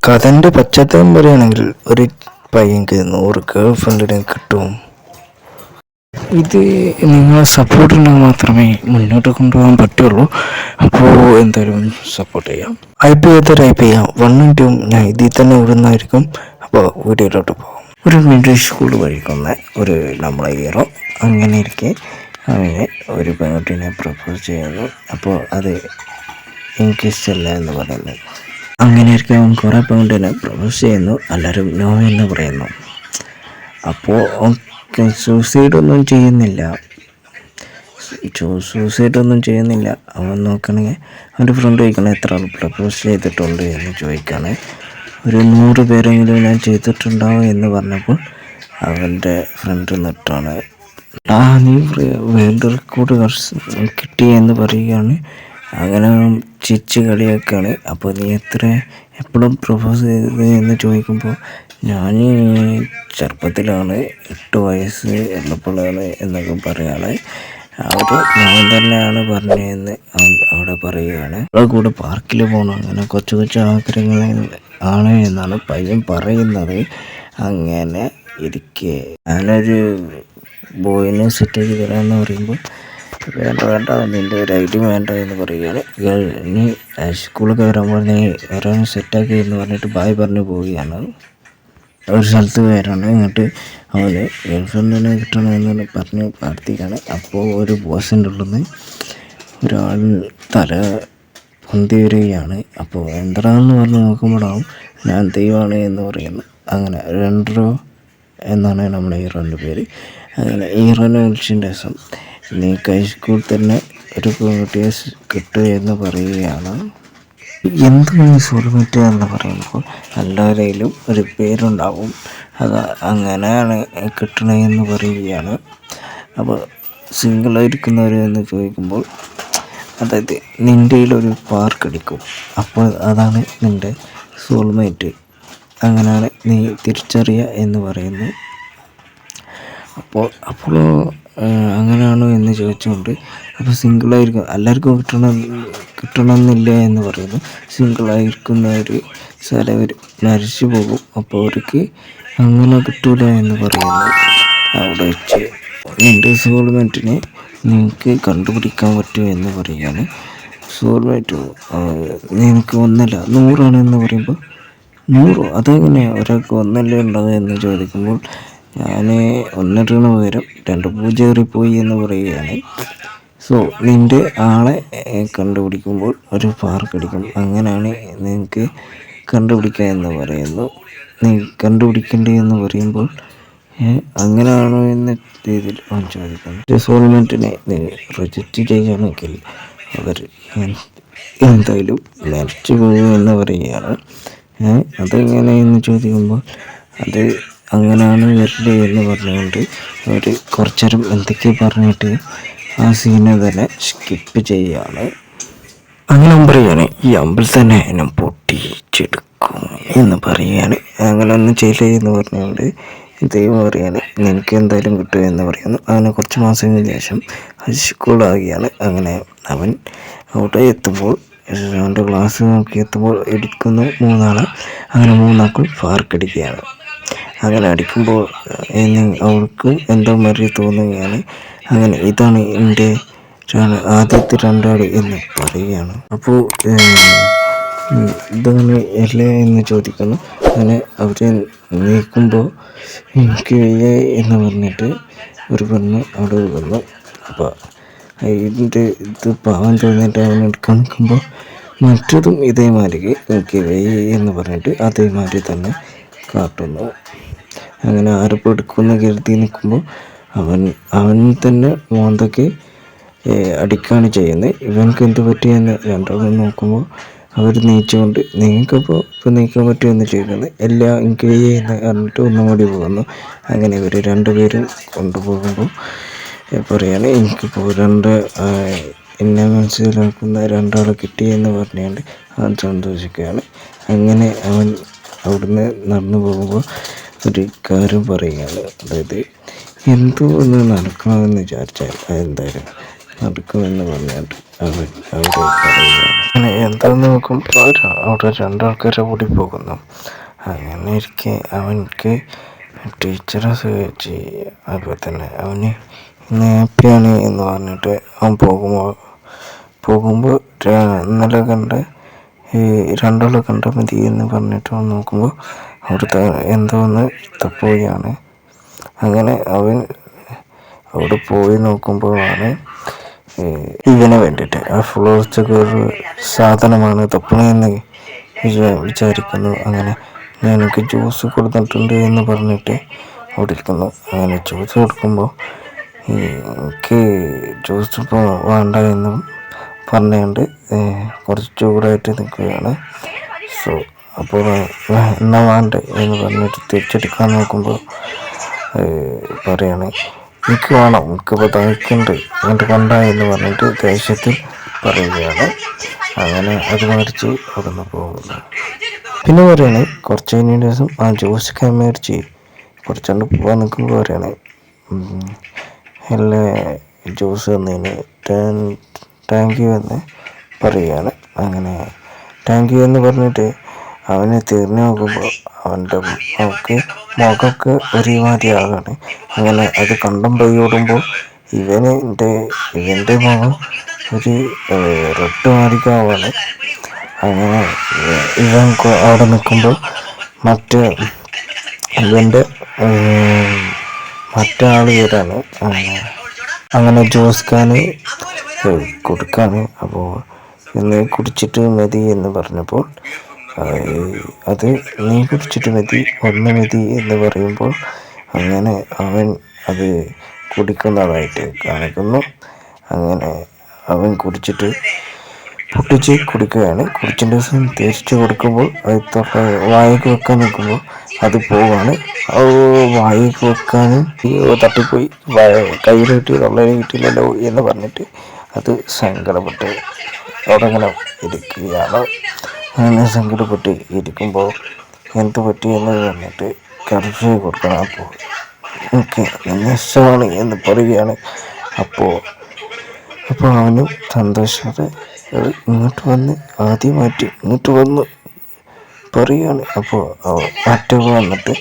കഥൻ്റെ പശ്ചാത്തലം പറയുകയാണെങ്കിൽ ഒരു പയ്യൻക്ക് 100 ഗേൾ ഫ്രണ്ടിനെ കിട്ടും. ഇത് നിങ്ങളെ സപ്പോർട്ട് ഉണ്ടെങ്കിൽ മാത്രമേ മുന്നോട്ട് കൊണ്ടുപോകാൻ പറ്റുള്ളൂ. അപ്പോൾ എന്തായാലും സപ്പോർട്ട് ചെയ്യാം. ഹൈപ്പ് ചെയ്തൊരു ഹൈപ്പ് ചെയ്യാം. 1ഉം 2ഉം ഞാൻ ഇതിൽ തന്നെ വിടുന്നതായിരിക്കും. അപ്പോൾ വീഡിയോയിലോട്ട് പോകാം. ഒരു മിഡിൽ സ്കൂൾ പഠിക്കുന്ന ഒരു നമ്മളെ ഹീറോ അങ്ങനെ ഇരിക്കെ അവന് ഒരു പെൺകുട്ടീനെ പ്രപ്പോസ് ചെയ്യുന്നു. അപ്പോൾ അത് എനിക്കിഷ്ടമല്ല എന്ന് പറയുന്നു. അങ്ങനെ ഇരിക്കെ അവൻ കുറേ പെൺകുട്ടീനെ പ്രപ്പോസ് ചെയ്യുന്നു. എല്ലാവരും നോ എന്ന് പറയുന്നു. അപ്പോൾ സൂസൈഡൊന്നും ചെയ്യുന്നില്ല. അവൻ നോക്കണമെങ്കിൽ അവൻ്റെ ഫ്രണ്ട് ചോദിക്കണം എത്ര ആൾ പ്രപ്പോസ് ചെയ്തിട്ടുണ്ട് എന്ന് ചോദിക്കുകയാണ്. ഒരു 100 പേരെങ്കിലും ഞാൻ ചെയ്തിട്ടുണ്ടാവും എന്ന് പറഞ്ഞപ്പോൾ അവൻ്റെ ഫ്രണ്ട് നിട്ടാണ് നീ വേൾഡ് റെക്കോർഡ് കിട്ടി എന്ന് പറയുകയാണ്. അങ്ങനെ ചിരിച്ച് കളിയാക്കുകയാണ്. അപ്പോൾ നീ എപ്പോഴും പ്രപ്പോസ് ചെയ്തത് എന്ന് ചോദിക്കുമ്പോൾ ഞാൻ ചെറുപ്പത്തിലാണ് 8 വയസ്സ് ഉള്ളപ്പോഴാണ് എന്നൊക്കെ പറയുകയാണ്. ഞാൻ തന്നെയാണ് പറഞ്ഞതെന്ന് അവിടെ പറയുകയാണ്. അവളെ കൂടെ പാർക്കിൽ പോകണം, അങ്ങനെ കൊച്ചു ആഗ്രഹങ്ങൾ ആണ് എന്നാണ് പയ്യൻ പറയുന്നത്. അങ്ങനെ ഇരിക്കെ ഞാനൊരു ബോയിനെ സെറ്റ് ചെയ്ത് തരാമെന്ന് പറയുമ്പോൾ വേണ്ട നിൻ്റെ ഒരു ഐഡിയ വേണ്ട എന്ന് പറയുകയാണ്. നീ സ്കൂളൊക്കെ വരുമ്പോൾ നീ വരാൻ സെറ്റാക്കി എന്ന് പറഞ്ഞിട്ട് ബായ് പറഞ്ഞു പോവുകയാണ്. ഒരു സ്ഥലത്ത് പേരാണ്. എന്നിട്ട് അവന് ഗേൾ ഫ്രണ്ടിനെ കിട്ടണമെന്ന് പറഞ്ഞ് പ്രാർത്ഥിക്കുകയാണ്. അപ്പോൾ ഒരു ബോസിൻ്റെ ഉള്ളിൽ നിന്ന് ഒരാൾ തല പൊന്തി വരികയാണ്. അപ്പോൾ എന്താണെന്ന് പറഞ്ഞ് നോക്കുമ്പോഴാവും ഞാൻ ദൈവമാണ് എന്ന് പറയുന്നു. അങ്ങനെ രണ്ടോ എന്നാണ് നമ്മുടെ ഹീറോൻ്റെ പേര്. അങ്ങനെ ഹീറോനെ വിളിച്ചതിൻ്റെ ദിവസം നീ ഹൈസ്കൂളിൽ തന്നെ ഒരു പെൺകുട്ടിയെ കിട്ടുക എന്ന് പറയുകയാണ്. എന്താണ് സോൾമേറ്റ് എന്ന് പറയുമ്പോൾ എല്ലാവരെയും ഒരു പേരുണ്ടാവും. അത് അങ്ങനെയാണ് കിട്ടണമെന്ന് പറയുകയാണ്. അപ്പോൾ സിംഗിളായിരിക്കുന്നവർ എന്ന് ചോദിക്കുമ്പോൾ അതായത് നിൻ്റെ ഒരു പാർക്ക് അടിക്കും, അപ്പോൾ അതാണ് നിൻ്റെ സോൾമേറ്റ്, അങ്ങനെയാണ് നീ തിരിച്ചറിയുക എന്ന് പറയുന്നു. അപ്പോൾ അങ്ങനെയാണോ എന്ന് ചോദിച്ചുകൊണ്ട് അപ്പോൾ സിംഗിളായിരിക്കും എല്ലാവർക്കും കിട്ടണമെന്നില്ല എന്ന് പറയുന്നു. സിംഗിളായിരിക്കുന്നവർ ചിലവർ മരിച്ചു പോകും. അപ്പോൾ അവർക്ക് അങ്ങനെ കിട്ടൂല എന്ന് പറയുന്നു. അവിടെ വെച്ച് നിൻ്റെ സോൾമേറ്റിനെ നിങ്ങൾക്ക് കണ്ടുപിടിക്കാൻ പറ്റുമോ എന്ന് പറയുകയാണ്. സോൾമേറ്റ് നിനക്ക് 1 100 എന്ന് പറയുമ്പോൾ 100 അതെങ്ങനെയാണ് ഒരാൾക്ക് 1 ഉണ്ടാകുക എന്ന് ചോദിക്കുമ്പോൾ ഞാൻ 1 പകരം 2 പൂജ്യം കയറിപ്പോയി എന്ന് പറയുകയാണ്. സോ നിൻ്റെ ആളെ കണ്ടുപിടിക്കുമ്പോൾ ഒരു പാർക്ക് അടിക്കും, അങ്ങനെയാണ് നിങ്ങൾക്ക് കണ്ടുപിടിക്കുക എന്ന് പറയുന്നു. നീ കണ്ടുപിടിക്കേണ്ടത് എന്ന് പറയുമ്പോൾ അങ്ങനെയാണോ എന്ന രീതിയിൽ അവൻ ചോദിക്കുന്നു. സോൾമേറ്റിനെ നീ റിജക്റ്റ് ചെയ്യുകയാണെങ്കിൽ അവർ എന്തായാലും മരിച്ചു പോകുമെന്ന് പറയുകയാണ്. അതെങ്ങനെയെന്ന് ചോദിക്കുമ്പോൾ അത് അങ്ങനെയാണ് വരില്ലേ എന്ന് പറഞ്ഞുകൊണ്ട് അവർ കുറച്ചു നേരം എന്തൊക്കെ പറഞ്ഞിട്ട് ആ സീനെ തന്നെ സ്കിപ്പ് ചെയ്യുകയാണ്. അങ്ങനെ പറയുകയാണ് ഈ അമ്പലത്തിൽ തന്നെ ഞാൻ പൊട്ടിച്ചെടുക്കും എന്ന് പറയുകയാണ്. അങ്ങനെ ഒന്നും ചെയ്യില്ല എന്ന് പറഞ്ഞുകൊണ്ട് ദൈവം പറയുകയാണ് നിനക്ക് എന്തായാലും കിട്ടും എന്ന് പറയുന്നു. അങ്ങനെ കുറച്ച് മാസങ്ങൾക്ക് ശേഷം സ്കൂളാകുകയാണ്. അങ്ങനെ അവൻ അവിടെ എത്തുമ്പോൾ അവൻ്റെ ക്ലാസ് നോക്കി എത്തുമ്പോൾ ഇടിക്കുന്നു 3 ആളെ. അങ്ങനെ 3 ആൾക്കും പാർക്ക് അടിക്കുകയാണ്. അങ്ങനെ അടിക്കുമ്പോൾ അവൾക്ക് എന്തോ മാതിരി തോന്നുകയാണ്. അങ്ങനെ ഇതാണ് എൻ്റെ ആദ്യത്തെ 2 ആൾ എന്ന് പറയുകയാണ്. അപ്പോൾ ഇതാണ് അല്ലേ എന്ന് ചോദിക്കുന്നു. അങ്ങനെ അവരെ നീക്കുമ്പോൾ എനിക്ക് വയ്യ എന്ന് പറഞ്ഞിട്ട് ഒരു പെണ്ണ് അവിടെ വന്നു. അപ്പോൾ ഇതിൻ്റെ ഇത് പാവം തോന്നിയിട്ട് അവൻ എടുക്കാൻ നിൽക്കുമ്പോൾ മറ്റതും ഇതേമാതിരി എനിക്ക് വയ്യ എന്ന് പറഞ്ഞിട്ട് അതേമാതിരി തന്നെ കാട്ടുന്നു. അങ്ങനെ ആരപ്പോൾ എടുക്കുമെന്ന് കരുതി നിൽക്കുമ്പോൾ അവൻ തന്നെ മോന്തൊക്കെ അടിക്കുകയാണ് ചെയ്യുന്നത്. ഇവനക്ക് എന്ത് പറ്റിയെന്ന് രണ്ടാളും നോക്കുമ്പോൾ അവർ നീച്ചുകൊണ്ട് നിങ്ങൾക്കപ്പോൾ ഇപ്പോൾ നീക്കാൻ പറ്റുമെന്ന് ചോദിക്കുന്നത് എല്ലാം എനിക്ക് എന്ന് പറഞ്ഞിട്ട് ഒന്നും കൂടി പോകുന്നു. അങ്ങനെ ഇവർ 2 പേരും കൊണ്ടുപോകുമ്പോൾ പറയാണ് എനിക്കിപ്പോൾ എന്നെ മനസ്സിലാക്കുന്ന 2 ആളെ കിട്ടിയെന്ന് പറഞ്ഞുകൊണ്ട് അവൻ സന്തോഷിക്കുകയാണ്. അങ്ങനെ അവൻ അവിടുന്ന് നടന്നു പോകുമ്പോൾ ഒരു കാര്യം പറയുകയാണ്. അതായത് എന്തോ ഒന്ന് നടക്കണമെന്ന് വിചാരിച്ചാൽ അതെന്തായാലും നടക്കുമെന്ന് പറഞ്ഞിട്ട് അവർ പറയുകയാണ്. അങ്ങനെ എന്താന്ന് നോക്കുമ്പോൾ അവിടെ രണ്ടാൾക്കാരെ കൂടി പോകുന്നു. അങ്ങനെ ഇരിക്കെ അവൻക്ക് ടീച്ചറെ സഹിച്ച് അതുപോലെ തന്നെ അവന് ഇന്ന് ഹാപ്പിയാണ് എന്ന് പറഞ്ഞിട്ട് അവൻ പോകുമ്പോൾ ഇന്നലെ കണ്ട ഈ രണ്ടാളെ കണ്ടാൽ മതി എന്ന് പറഞ്ഞിട്ട് അവൻ നോക്കുമ്പോൾ അവിടുത്തെ എന്തോ ഒന്ന് തപ്പോയാണ്. അങ്ങനെ അവൻ അവിടെ പോയി നോക്കുമ്പോഴാണ് ഇവന് വേണ്ടിയിട്ട് ആ ഫ്ലോർച്ചൊക്കെ ഒരു സാധനമാണ് തപ്പണമെന്ന് വിചാരിക്കുന്നു. അങ്ങനെ എനിക്ക് ജ്യൂസ് കൊടുത്തിട്ടുണ്ട് എന്ന് പറഞ്ഞിട്ട് അവിടെ ഇരിക്കുന്നു. അങ്ങനെ ജ്യൂസ് കൊടുക്കുമ്പോൾ എനിക്ക് ജ്യൂസ് ഇപ്പോൾ വേണ്ട എന്നും പറഞ്ഞുകൊണ്ട് കുറച്ച് ചൂടായിട്ട് നിൽക്കുകയാണ്. സോ അപ്പോൾ എന്നാ വേണ്ട എന്ന് പറഞ്ഞിട്ട് തിരിച്ചെടുക്കാൻ നോക്കുമ്പോൾ പറയാണ് എനിക്ക് വേണം, എനിക്കിപ്പോൾ തയ്ക്കുന്നുണ്ട് എന്നിട്ട് കണ്ട എന്ന് പറഞ്ഞിട്ട് ദേഷ്യത്തിൽ പറയുകയാണ്. അങ്ങനെ അത് മേടിച്ച് അവിടെ നിന്ന് പോകുന്നു. പിന്നെ പറയാണ് കുറച്ച് കഴിഞ്ഞ ദിവസം ആ ജ്യൂസൊക്കെ മേടിച്ച് കുറച്ചുകൊണ്ട് പോകാൻ നിൽക്കുമ്പോൾ പറയാണ് എല്ലാ ജ്യൂസ് തന്നതിന് താങ്ക് യു എന്ന് പറയുകയാണ്. അങ്ങനെ താങ്ക് യു എന്ന് പറഞ്ഞിട്ട് അവനെ തിരിഞ്ഞു നോക്കുമ്പോൾ അവൻ്റെ മുഖമൊക്കെ ഒരുമാതിരി ആകാണ്. അങ്ങനെ അത് കണ്ടം പോയി ഓടുമ്പോൾ ഇവൻ്റെ മുഖം ഒരു റെഡ് മാറിക്കാവാണ്. അങ്ങനെ ഇവൻ അവിടെ നിൽക്കുമ്പോൾ ഇവൻ്റെ മറ്റാൾ വരാണ്. അങ്ങനെ ജ്യൂസ് കാന് കൊടുക്കാണ്. അപ്പോൾ ഇന്ന് കുടിച്ചിട്ട് മതി എന്ന് പറഞ്ഞപ്പോൾ അത് നീ കുടിച്ചിട്ട് മതി, ഒന്ന് മതി എന്ന് പറയുമ്പോൾ അങ്ങനെ അവൻ അത് കുടിക്കുന്നതായിട്ട് കാണിക്കുന്നു. അങ്ങനെ അവൻ പൊട്ടിച്ച് കുടിക്കുകയാണ്. കുടിച്ചിട്ട് ദിവസം തിരിച്ചു കൊടുക്കുമ്പോൾ അത് വായിക്ക് വെക്കാൻ നിൽക്കുമ്പോൾ അത് പോവാണ്. വായിക്ക് വെക്കാനും തട്ടിപ്പോയി കയ്യിൽ കിട്ടി തൊള്ളയിൽ കിട്ടിയില്ലല്ലോ എന്ന് പറഞ്ഞിട്ട് അത് സങ്കടപ്പെട്ട് അവിടെ ഇരിക്കുകയാണ്. അങ്ങനെ സങ്കടപ്പെട്ട് ഇരിക്കുമ്പോൾ എന്ത് പറ്റി എന്ന് പറഞ്ഞിട്ട് കർഷക കൊടുക്കണം. അപ്പോൾ ഓക്കെ നഷ്ടമാണ് എന്ന് പറയുകയാണ്. അപ്പോൾ അവനും സന്തോഷത്തോടെ ആദ്യമായിട്ട് ഇങ്ങോട്ട് വന്ന് പറയുകയാണ്. അപ്പോൾ മറ്റൊക്കെ വന്നിട്ട്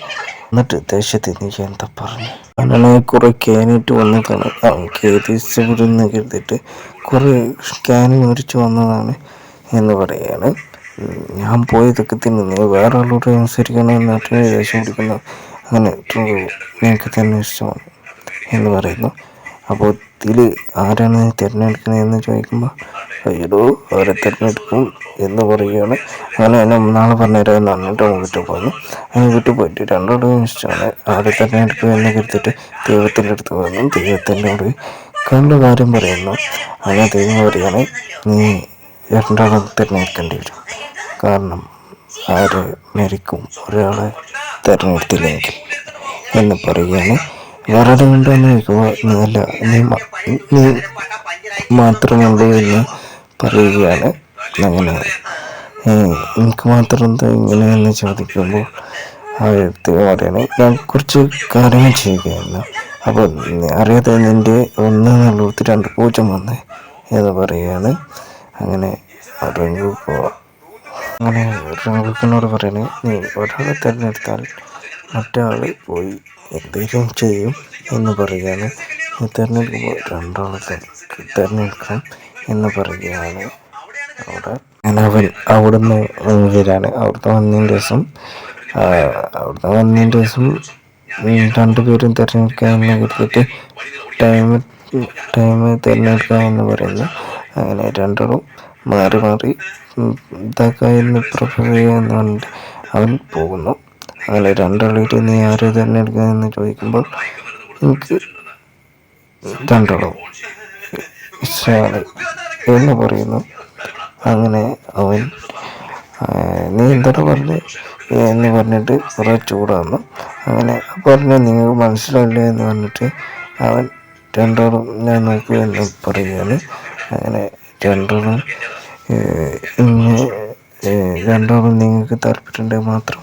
ദേശത്ത് നീ എന്താ പറഞ്ഞു അങ്ങനെ കുറെ ക്യാനിട്ട് വന്നതാണ്. കേതിച്ചവിടുന്ന് കരുതിയിട്ട് കുറെ ക്യാൻ മേടിച്ച് വന്നതാണ് എന്ന് പറയുകയാണ്. ഞാൻ പോയതൊക്കെ തന്നെ നിങ്ങൾ വേറെ ആളോട് അനുസരിക്കണം എന്നിട്ട് ദേഷ്യം പിടിക്കുന്നു. അങ്ങനെ നിങ്ങൾക്ക് തന്നെ ഇഷ്ടമാണ് എന്ന് പറയുന്നു. അപ്പോൾ ഇതിൽ ആരാണ് തിരഞ്ഞെടുക്കുന്നതെന്ന് ചോദിക്കുമ്പോൾ അയ്യോ അവരെ തിരഞ്ഞെടുക്കും എന്ന് പറയുകയാണ്. അങ്ങനെ എന്നെ നാളെ പറഞ്ഞുതരാം എന്ന് പറഞ്ഞിട്ട് അവൻ വീട്ടിൽ പോകുന്നു. അങ്ങനെ വീട്ടിൽ പോയിട്ട് രണ്ടോടും ഇഷ്ടമാണ് ആരെ തിരഞ്ഞെടുക്കുക എന്ന് കരുതിയിട്ട് ദൈവത്തിൻ്റെ അടുത്ത് പോകുന്നു. ദൈവത്തിനോട് കണ്ട കാര്യം പറയുന്നു. അങ്ങനെ ദൈവം പറയുകയാണ് നീ രണ്ടാളും തിരഞ്ഞെടുക്കേണ്ടി വരും, കാരണം ആര് മരിക്കും ഒരാളെ തിരഞ്ഞെടുത്തില്ലെങ്കിൽ എന്ന് പറയുകയാണ്. വേറെ കൊണ്ടെന്ന് ചോദിക്കുമ്പോൾ അല്ല നീ മാത്രമുള്ളൂ എന്ന് പറയുകയാണ്. അങ്ങനെ എനിക്ക് മാത്രം എന്താ ഇങ്ങനെയെന്ന് ചോദിക്കുമ്പോൾ ആ വ്യക്തി പറയണേ ഞാൻ കുറച്ച് കാര്യങ്ങൾ ചെയ്യുകയായിരുന്നു, അപ്പോൾ അറിയാതെ നിൻ്റെ 1 2 പൂജ്യം വന്നേ എന്ന് പറയുകയാണ്. അങ്ങനെ റംഗൂക്കിനോട് പറയണേ നീ ഒരാളെ തിരഞ്ഞെടുത്താൽ മറ്റാൾ പോയി എന്തെങ്കിലും ചെയ്യും എന്ന് പറയുകയാണ്. തിരഞ്ഞെടുക്കുമ്പോൾ രണ്ടാളെ തിരഞ്ഞെടുക്കണം എന്ന് പറയുകയാണ്. അവിടുന്ന് വരികയാണ്. അവിടുത്തെ വന്നതിന് ദിവസം 2 പേരും തിരഞ്ഞെടുക്കാമെന്ന് കരുതിയിട്ട് ടൈം തിരഞ്ഞെടുക്കാമെന്ന് പറയുന്നു. അങ്ങനെ രണ്ടാളും മാറി ഇതാക്കാമെന്ന് പ്രിഫർ ചെയ്യാമെന്ന് പറഞ്ഞിട്ട് അവൻ പോകുന്നു. അങ്ങനെ രണ്ടാളായിട്ട് നീ ആരെ തിരഞ്ഞെടുക്കാമെന്ന് ചോദിക്കുമ്പോൾ എനിക്ക് രണ്ടാളും ഇഷ്ടമാണ് എന്ന് പറയുന്നു. അങ്ങനെ അവൻ നീ എന്താണ് പറഞ്ഞത് എന്ന് പറഞ്ഞിട്ട് കുറേ ചൂടാന്നു. അങ്ങനെ പറഞ്ഞു നിങ്ങൾക്ക് മനസ്സിലായില്ല എന്ന് പറഞ്ഞിട്ട് അവൻ രണ്ടാളും ഞാൻ നോക്കുക എന്ന് പറയുകയാണ്. അങ്ങനെ രണ്ടാളും നിങ്ങൾക്ക് താല്പര്യമുണ്ടെങ്കിൽ മാത്രം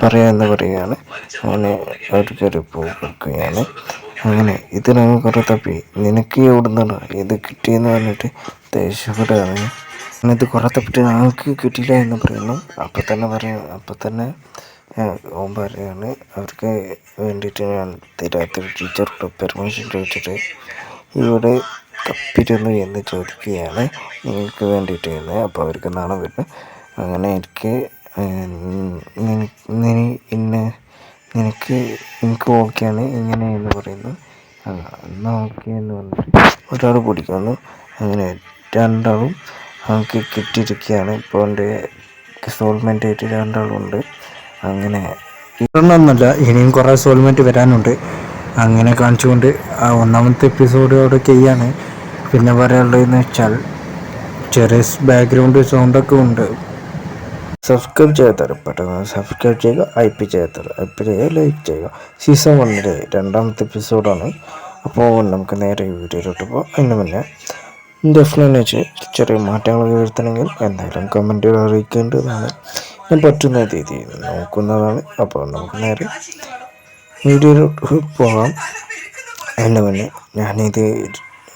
പറയാമെന്ന് പറയുകയാണ്. അങ്ങനെ അവർ കയറി പോകുകയാണ്. അങ്ങനെ ഇതിനകം കുറേ തപ്പി, നിനക്ക് എവിടുന്നാണ് ഇത് കിട്ടിയെന്ന് പറഞ്ഞിട്ട് ദേഷ്യപ്പെടുകയാണ്. ഇത് കുറേ തപ്പിട്ട് ഞങ്ങൾക്ക് കിട്ടിയില്ല എന്ന് പറയുന്നു. അപ്പം തന്നെ ഓൻ പറയാണ് അവർക്ക് വേണ്ടിയിട്ട് ഞാൻ രാത്രി ടീച്ചർ പെർമിഷൻ ചോദിച്ചിട്ട് ഇവിടെ തപ്പിരുന്നു എന്ന് ചോദിക്കുകയാണ് നിങ്ങൾക്ക് വേണ്ടിയിട്ട് എന്ന്. അപ്പോൾ അവർക്ക് നാളെ വരുന്നു. അങ്ങനെ എനിക്ക് എനിക്ക് ഓക്കെയാണ് ഇങ്ങനെ എന്ന് പറയുന്നു. എന്നാൽ ഓക്കെ എന്ന് പറഞ്ഞിട്ട് ഒരാൾ പിടിക്കുന്നു. അങ്ങനെ രണ്ടാളും നമുക്ക് കിട്ടിയിരിക്കുകയാണ്. ഇപ്പോൾ എൻ്റെ സോൾമെൻ്റ് ആയിട്ട് രണ്ടാളുണ്ട്. അങ്ങനെ ഇതൊന്നല്ല, ഇനിയും കുറേ സോൾമെൻറ്റ് വരാനുണ്ട്. അങ്ങനെ കാണിച്ചുകൊണ്ട് ആ ഒന്നാമത്തെ എപ്പിസോഡ് അവിടെ ചെയ്യാണ്. പിന്നെ പറയാനുള്ളതെന്ന് വെച്ചാൽ ചെറിയ ബാക്ക്ഗ്രൗണ്ട് സൗണ്ടൊക്കെ ഉണ്ട്. സബ്സ്ക്രൈബ് ചെയ്യാത്തവർ പെട്ടെന്ന് സബ്സ്ക്രൈബ് ചെയ്യുക, IP ചെയ്യുക, ലൈക്ക് ചെയ്യുക. സീസൺ 1 രണ്ടാമത്തെ എപ്പിസോഡാണ്. അപ്പോൾ നമുക്ക് നേരെ വീഡിയോയിലോട്ട് പോകാം. അതിന് മുന്നേ ഡെഫിനറ്റ് ചെറിയ മാറ്റങ്ങളൊക്കെ വരുത്തണമെങ്കിൽ എന്തായാലും കമൻറ്റുകൾ അറിയിക്കേണ്ടതാണ്. ഞാൻ പറ്റുന്ന രീതിയിൽ നോക്കുന്നതാണ്. അപ്പോൾ നമുക്ക് നേരെ വീഡിയോയിലോട്ട് പോകാം. അതിന് മുന്നേ ഞാനിത്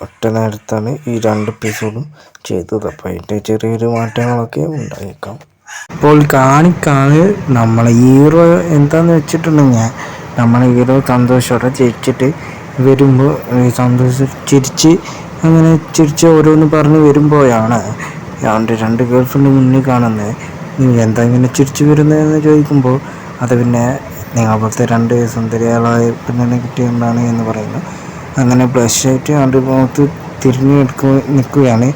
ഒറ്റ നേരത്താണ് ഈ 2 എപ്പിസോഡും ചെയ്തത്. അപ്പോൾ അതിൻ്റെ ചെറിയൊരു മാറ്റങ്ങളൊക്കെ ഉണ്ടായേക്കാം. ഇപ്പോൾ കാണിക്കാണ് നമ്മളെ ഹീറോ എന്താന്ന് വെച്ചിട്ടുണ്ടെങ്കിൽ, നമ്മളെ ഹീറോ സന്തോഷത്തോടെ ജയിച്ചിട്ട് വരുമ്പോൾ ചിരിച്ച് ഓരോന്ന് പറഞ്ഞ് വരുമ്പോഴാണ് അവൻ്റെ 2 ഗേൾഫ്രണ്ട് മുന്നിൽ കാണുന്നത്. നീ എന്താ ഇങ്ങനെ ചിരിച്ചു വരുന്നതെന്ന് ചോദിക്കുമ്പോൾ അത് പിന്നെ നിങ്ങളെ 2 സുന്ദരികളായ പെണ്ണിനെ കിട്ടിയതുകൊണ്ടാണ് എന്ന് പറയുന്നു. അങ്ങനെ ബ്ലഷായിട്ട് അവൻ്റെ മുഖത്ത് തിരിഞ്ഞു നിൽക്കുകയാണ്.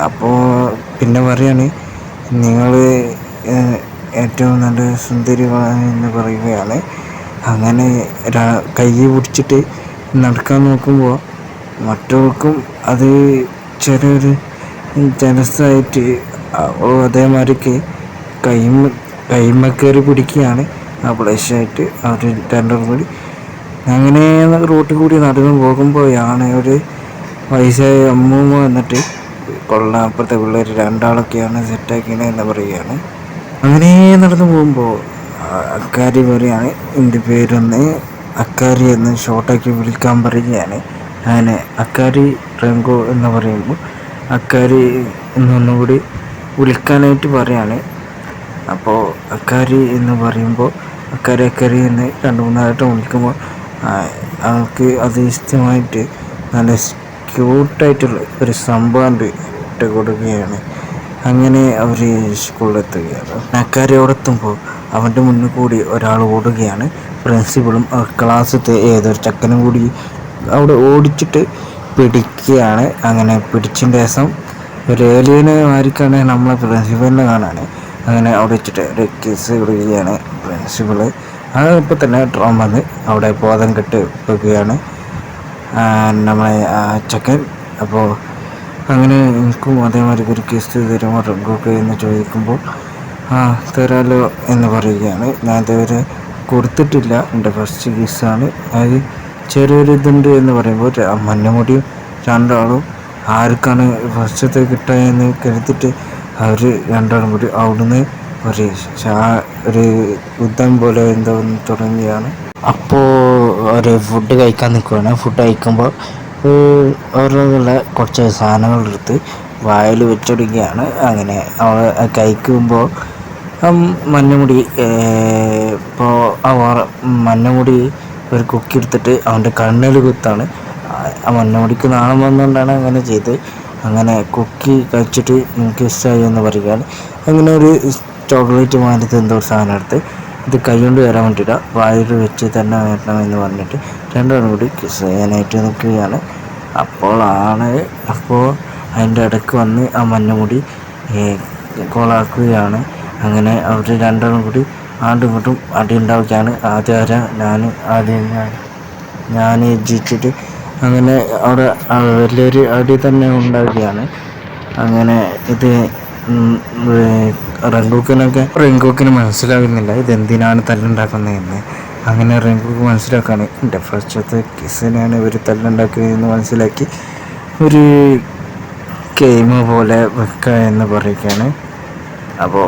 അപ്പോൾ പിന്നെ പറയാണ് നിങ്ങൾ ഏറ്റവും നല്ല സുന്ദരികളാണ് എന്ന് പറയുകയാണ്. അങ്ങനെ കൈ പിടിച്ചിട്ട് നടക്കാൻ നോക്കുമ്പോൾ മറ്റവർക്കും അത് ചെറിയൊരു ജലസായിട്ട് അതേമാതിരിക്ക് കൈമ കയറി പിടിക്കുകയാണ്. ആ ബ്ലഷായിട്ട് അവർ രണ്ടും കൂടി അങ്ങനെ റോട്ടിൽ കൂടി നടന്നു പോകുമ്പോഴാണ് ഒരു വയസ്സായ അമ്മൂമ്മ വന്നിട്ട് കൊള്ളാം, അപ്പുറത്തെ പിള്ളേർ 2 സെറ്റാക്കിയത് എന്ന് പറയുകയാണ്. അങ്ങനെ നടന്നു പോകുമ്പോൾ അക്കാരി പറയാണ് എൻ്റെ പേരൊന്ന് അക്കാരി എന്ന് ഷോർട്ടാക്കി വിളിക്കാൻ പറയുകയാണ്. അങ്ങനെ അക്കാരി റെങ്കോ എന്ന് പറയുമ്പോൾ അക്കാരി എന്നൊന്നുകൂടി വിളിക്കാനായിട്ട് പറയാണ്. അപ്പോൾ അക്കാരി എന്ന് പറയുമ്പോൾ അക്കാരി എന്ന് 2-3 വിളിക്കുമ്പോൾ അവൾക്ക് അത് ഇഷ്ടമായിട്ട് നല്ല ക്യൂട്ടായിട്ടുള്ള ഒരു സംഭവം ഇട്ട് കൊടുക്കുകയാണ്. അങ്ങനെ അവർ സ്കൂളിലെത്തുകയാണ്. അക്കാരിയോടെത്തുമ്പോൾ അവൻ്റെ മുന്നിൽ കൂടി ഒരാൾ ഓടുകയാണ്. പ്രിൻസിപ്പളും ക്ലാസ്സിലത്തെ ഏതൊരു ചക്കനും കൂടി അവിടെ ഓടിച്ചിട്ട് പിടിക്കുകയാണ്. അങ്ങനെ പിടിച്ചതിൻ്റെ ശേഷം ഒരു ഏലിയനെ മാരിക്കാണ് നമ്മളെ പ്രിൻസിപ്പലിനെ കാണാൻ. അങ്ങനെ അവിടെ വെച്ചിട്ട് ഒരു കിസ് കൊടുക്കുകയാണ് പ്രിൻസിപ്പള്. അതിപ്പോൾ തന്നെ ഡ്രോം വന്ന് അവിടെ ബോധം കെട്ട് വെക്കുകയാണ് നമ്മളെ ചക്കൻ. അപ്പോൾ അങ്ങനെ എനിക്കും അതേമാതിരി ഒരു കിസ് തരുമോ റെങ്കോക്ക് എന്ന് ചോദിക്കുമ്പോൾ തരാലോ എന്ന് പറയുകയാണ്. ഞാൻ ഇതുവരെ കൊടുത്തിട്ടില്ല, എൻ്റെ ഫസ്റ്റ് കിസ്സാണ്. അത് ചെറിയൊരു ഇതുണ്ട് എന്ന് പറയുമ്പോൾ മഞ്ഞമുടിയും 2 ആർക്കാണ് ഫസ്റ്റത്തെ കിട്ടുകയെന്ന് കരുതിയിട്ട് അവർ 2 കൂടി അവിടുന്ന് ഒരു യുദ്ധം പോലെ എന്തോ തുടങ്ങിയാണ്. അപ്പോൾ ഒരു ഫുഡ് കഴിക്കാൻ നിൽക്കുകയാണ്. ഫുഡ് കഴിക്കുമ്പോൾ ഓരോന്നുള്ള കുറച്ച് സാധനങ്ങളെടുത്ത് വായിൽ വെച്ചൊടുക്കുകയാണ്. അങ്ങനെ അവൾ കഴിക്കുമ്പോൾ മഞ്ഞമുടി മഞ്ഞമുടി ഒരു കുക്കി എടുത്തിട്ട് അവൻ്റെ കണ്ണിൽ കുത്താണ്. ആ മഞ്ഞമുടിക്ക് നാണം വന്നുകൊണ്ടാണ് അങ്ങനെ ചെയ്ത്. അങ്ങനെ കുക്കി കഴിച്ചിട്ട് എനിക്ക് ഇഷ്ടമായി എന്ന് പറയുകയാണ്. അങ്ങനെ ഒരു ചോക്ലേറ്റ് മാറ്റത്ത് എന്തോ സാധനം എടുത്ത് ഇത് കൈ കൊണ്ട് വരാൻ വേണ്ടിയില്ല, വായിൽ വെച്ച് തന്നെ വരണം എന്ന് പറഞ്ഞിട്ട് 2 കൂടി കിസ് ചെയ്യാനായിട്ട് നിൽക്കുകയാണ്. അപ്പോൾ അതിൻ്റെ ഇടയ്ക്ക് വന്ന് ആ മഞ്ഞമുടി കോളാക്കുകയാണ്. അങ്ങനെ അവർ 2 കൂടി ഇങ്ങോട്ടും അടി ഉണ്ടാവുകയാണ്. ഞാൻ ജയിച്ചിട്ട് അങ്ങനെ അവിടെ വലിയൊരു അടി തന്നെ ഉണ്ടാവുകയാണ്. അങ്ങനെ ഇത് റെങ്കോക്കിന് മനസ്സിലാകുന്നില്ല ഇതെന്തിനാണ് തല്ലുണ്ടാക്കുന്നതെന്ന്. അങ്ങനെ റെങ്കോക്ക് മനസ്സിലാക്കാണ് എൻ്റെ ഫസ്റ്റത്തെ കിസ്സിനാണ് ഇവർ തല്ലുണ്ടാക്കുന്നതെന്ന് മനസ്സിലാക്കി ഒരു ഗെയിം പോലെ വെക്കുക എന്ന് പറയുകയാണ്. അപ്പോൾ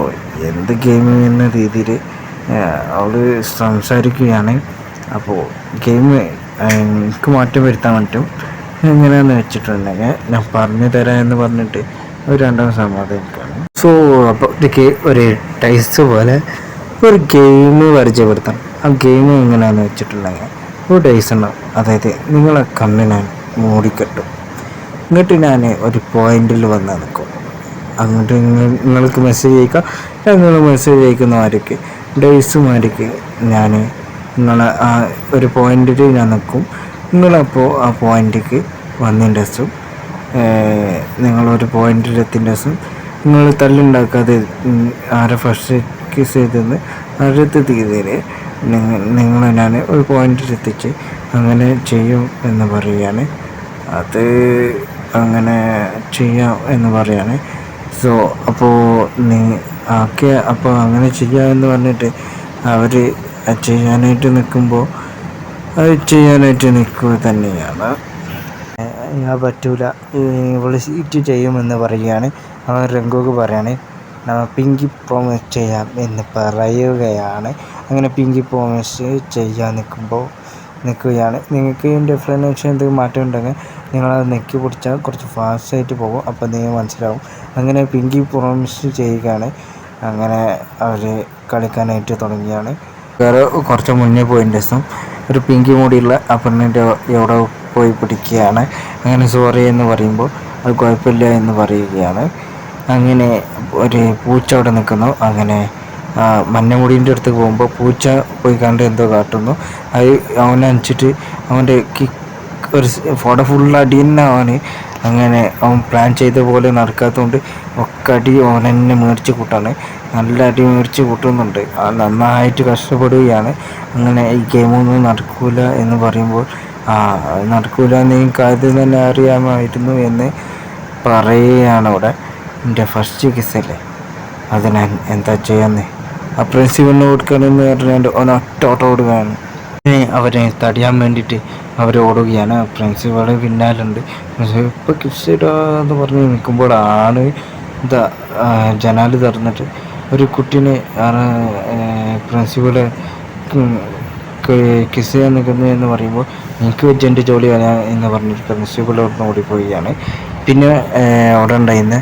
എന്ത് ഗെയിം എന്ന രീതിയിൽ അവൾ സംസാരിക്കുകയാണ്. അപ്പോൾ ഗെയിം എനിക്ക് മാറ്റം വരുത്താൻ പറ്റും. എങ്ങനെയാണെന്ന് വെച്ചിട്ടുണ്ടെങ്കിൽ ഞാൻ പറഞ്ഞു തരാം എന്ന് പറഞ്ഞിട്ട് ഒരു രണ്ടാം സമ്മതിക്കാണ്. സോ അപ്പോൾ ഒരു ടൈസ് പോലെ ഒരു ഗെയിം പരിചയപ്പെടുത്തണം. ആ ഗെയിം എങ്ങനെയാണെന്ന് വെച്ചിട്ടുണ്ടെങ്കിൽ ഒരു ടൈസ് ഉണ്ടാവും. അതായത് നിങ്ങളെ കണ്ണ് ഞാൻ മൂടിക്കെട്ടും. എന്നിട്ട് ഞാൻ ഒരു പോയിന്റിൽ വന്ന് നിൽക്കും. അങ്ങോട്ട് നിങ്ങൾക്ക് മെസ്സേജ് അയക്കാം. നിങ്ങൾ മെസ്സേജ് അയക്കുന്നവർക്ക് ഡേയ്സുമാർക്ക് ഞാൻ നിങ്ങളെ ആ ഒരു പോയിന്റിൽ ഞാൻ നിൽക്കും. നിങ്ങളപ്പോൾ ആ പോയിന്റിലേക്ക് വന്നതിൻ്റെ ദിവസം നിങ്ങളൊരു പോയിന്റിലെത്തിൻ്റെ ദിവസം നിങ്ങൾ തല്ലുണ്ടാക്കാതെ ആരെ ഫസ്റ്റ് കിസ് ചെയ്തെന്ന് അടുത്ത തീയതിയിൽ നിങ്ങളെ ഞാൻ ഒരു പോയിന്റിലെത്തിച്ച് അങ്ങനെ ചെയ്യും എന്ന് പറയുകയാണ്. അത് അങ്ങനെ ചെയ്യാം എന്ന് പറയാണ്. സോ അപ്പോൾ അപ്പോൾ അങ്ങനെ ചെയ്യാമെന്ന് പറഞ്ഞിട്ട് അവർ ചെയ്യാനായിട്ട് നിൽക്കുമ്പോൾ അത് ചെയ്യാനായിട്ട് നിൽക്കുക തന്നെയാണ്. ഞാൻ പറ്റൂല, ഇവൾ സീറ്റ് ചെയ്യുമെന്ന് പറയുകയാണ്. അവൻ രംഗോക്ക് പറയാണ് പിങ്കി പ്രോമിസ് ചെയ്യാം എന്ന് പറയുകയാണ്. അങ്ങനെ പിങ്കി പ്രോമിസ് ചെയ്യാൻ നിൽക്കുകയാണ്. നിങ്ങൾക്ക് ഇതിൻ്റെ എക്സ്പ്ലനേഷൻ എന്തെങ്കിലും മാറ്റം ഉണ്ടെങ്കിൽ നിങ്ങളത് നെക്കി പിടിച്ചാൽ കുറച്ച് ഫാസ്റ്റായിട്ട് പോകും. അപ്പോൾ നിങ്ങൾ മനസ്സിലാവും. അങ്ങനെ പിങ്കി പ്രോമിസ് ചെയ്യുകയാണ്. അങ്ങനെ അവർ കളിക്കാനായിട്ട് തുടങ്ങിയാണ്. വേറെ കുറച്ച് മുന്നേ പോയതിൻ്റെ ദിവസം ഒരു പിങ്കി മൂടിയുള്ള ആ പെണ്ണിൻ്റെ എവിടെ പോയി പിടിക്കുകയാണ്. അങ്ങനെ സോറി എന്ന് പറയുമ്പോൾ അത് കുഴപ്പമില്ല എന്ന് പറയുകയാണ്. അങ്ങനെ ഒരു പൂച്ച അവിടെ നിൽക്കുന്നു. അങ്ങനെ മഞ്ഞമുടീൻ്റെ അടുത്ത് പോകുമ്പോൾ പൂച്ച പോയി കണ്ട് എന്തോ കാട്ടുന്നു. അത് അവനനുസരിച്ചിട്ട് അവൻ്റെ ഒരു ഫോട്ടോ ഫുൾ അടി തന്നെ അവന്. അങ്ങനെ അവൻ പ്ലാൻ ചെയ്ത പോലെ നടക്കാത്തതുകൊണ്ട് ഒക്കെ അടി അവൻ തന്നെ മേടിച്ച് കൂട്ടാണ്. നല്ല അടി മേടിച്ച് കൂട്ടുന്നുണ്ട്. നന്നായിട്ട് കഷ്ടപ്പെടുകയാണ്. അങ്ങനെ ഈ ഗെയിമൊന്നും നടക്കൂല എന്ന് പറയുമ്പോൾ നടക്കൂല എന്ന് എനിക്ക് ആദ്യം തന്നെ അറിയാമായിരുന്നു എന്ന് പറയുകയാണ്. അവിടെ എൻ്റെ ഫസ്റ്റ് കിസ്സല്ലേ, അത് ഞാൻ എന്താ ചെയ്യാന്ന് ആ പ്രിൻസിപ്പലിന് കൊടുക്കണമെന്ന് പറഞ്ഞുകൊണ്ട് ഒറ്റ ഓട്ടം ഓടുകയാണ്. അവരെ തടയാൻ വേണ്ടിയിട്ട് അവർ ഓടുകയാണ്. പ്രിൻസിപ്പൾ പിന്നാലുണ്ട്. ഇപ്പോൾ കിസ്സിടാന്ന് പറഞ്ഞ് നിൽക്കുമ്പോഴാണ് ജനാല് തുറന്നിട്ട് ഒരു കുട്ടീനെ പ്രിൻസിപ്പള് കിസ് ചെയ്യാൻ നിൽക്കുന്നു എന്ന് പറയുമ്പോൾ എനിക്ക് വെച്ച് എൻ്റെ ജോലി വരാ എന്ന് പറഞ്ഞിട്ട് പ്രിൻസിപ്പൾ അവിടെ ഓടിപ്പോവുകയാണ്. പിന്നെ അവിടെ ഉണ്ടായിരുന്ന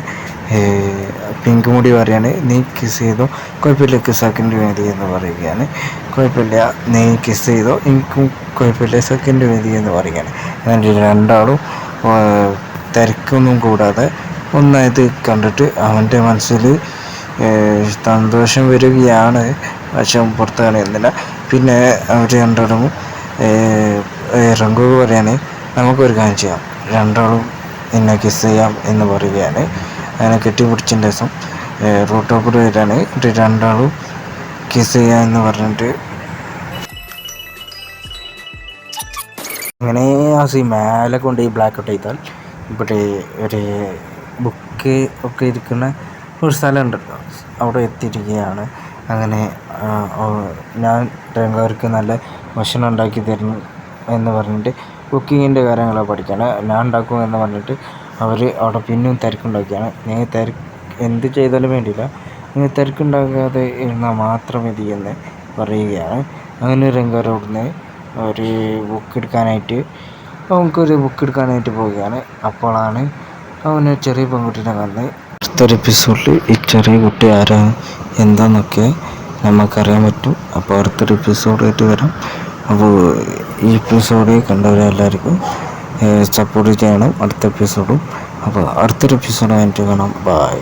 പിങ്ക് മുടി പറയാണ് നീ കിസ് ചെയ്തോ, കുഴപ്പമില്ല, സെക്കൻഡ് മതി എന്ന് പറയുകയാണ്. കുഴപ്പമില്ല, നീ കിസ് ചെയ്തോ, എനിക്കും കുഴപ്പമില്ല, സെക്കൻഡ് മതി എന്ന് പറയുകയാണ്. എന്നിട്ട് രണ്ടാളും തിരക്കൊന്നും കൂടാതെ ഒന്നായത് കണ്ടിട്ട് അവൻ്റെ മനസ്സിൽ സന്തോഷം വരികയാണ്. പക്ഷെ പുറത്ത് കാണിക്കുന്നില്ല. പിന്നെ അവർ രണ്ടാളും റങ്കു പറയാണ് നമുക്കൊരു കാര്യം ചെയ്യാം, രണ്ടാളും എന്നെ കിസ് ചെയ്യാം എന്ന് പറയുകയാണ്. അങ്ങനെ കെട്ടിപ്പിടിച്ചതിൻ്റെ ദിവസം റൂട്ട് ടോപ്പർ വരികയാണ്. രണ്ടാളും കിസ് ചെയ്യാം എന്ന് പറഞ്ഞിട്ട് അങ്ങനെ ആ മേലെ കൊണ്ട് ഈ ബ്ലാക്ക് ഔട്ട് ചെയ്താൽ ഇവിടെ ഒരു ബുക്ക് ഒക്കെ ഇരിക്കുന്ന ഒരു സ്ഥലമുണ്ടല്ലോ, അവിടെ എത്തിയിരിക്കുകയാണ്. അങ്ങനെ ഞാൻ രംഗവർക്ക് നല്ല ഭക്ഷണം ഉണ്ടാക്കി തരുന്നു എന്ന് പറഞ്ഞിട്ട് കുക്കിങ്ങിൻ്റെ കാര്യങ്ങളൊക്കെ പഠിക്കുകയാണ്. ഞാൻ ഉണ്ടാക്കും എന്ന് പറഞ്ഞിട്ട് അവർ അവിടെ പിന്നെയും തിരക്കുണ്ടാക്കുകയാണ്. നിങ്ങൾ എന്ത് ചെയ്താലും വേണ്ടിയില്ല, നിങ്ങൾ തിരക്കുണ്ടാക്കാതെ ഇരുന്നാൽ മാത്രം മതി എന്ന് പറയുകയാണ്. അങ്ങനെ രംഗവരോടുന്ന് ഒരു ബുക്ക് എടുക്കാനായിട്ട് പോവുകയാണ്. അപ്പോഴാണ് അവന് ചെറിയ പെൺകുട്ടീനെ കാണുന്നത്. അടുത്തൊരു എപ്പിസോഡിൽ ഈ ചെറിയ കുട്ടി ആരാണ് എന്താണെന്നൊക്കെ നമുക്കറിയാൻ പറ്റും. അപ്പോൾ അടുത്തൊരു എപ്പിസോഡായിട്ട് വരാം. അപ്പോൾ ഈ എപ്പിസോഡ് കണ്ടവരെല്ലാവർക്കും സപ്പോർട്ട് ചെയ്യണം അടുത്ത എപ്പിസോഡും. അപ്പോൾ അടുത്തൊരു എപ്പിസോഡായിട്ട് കാണാം. ബൈ.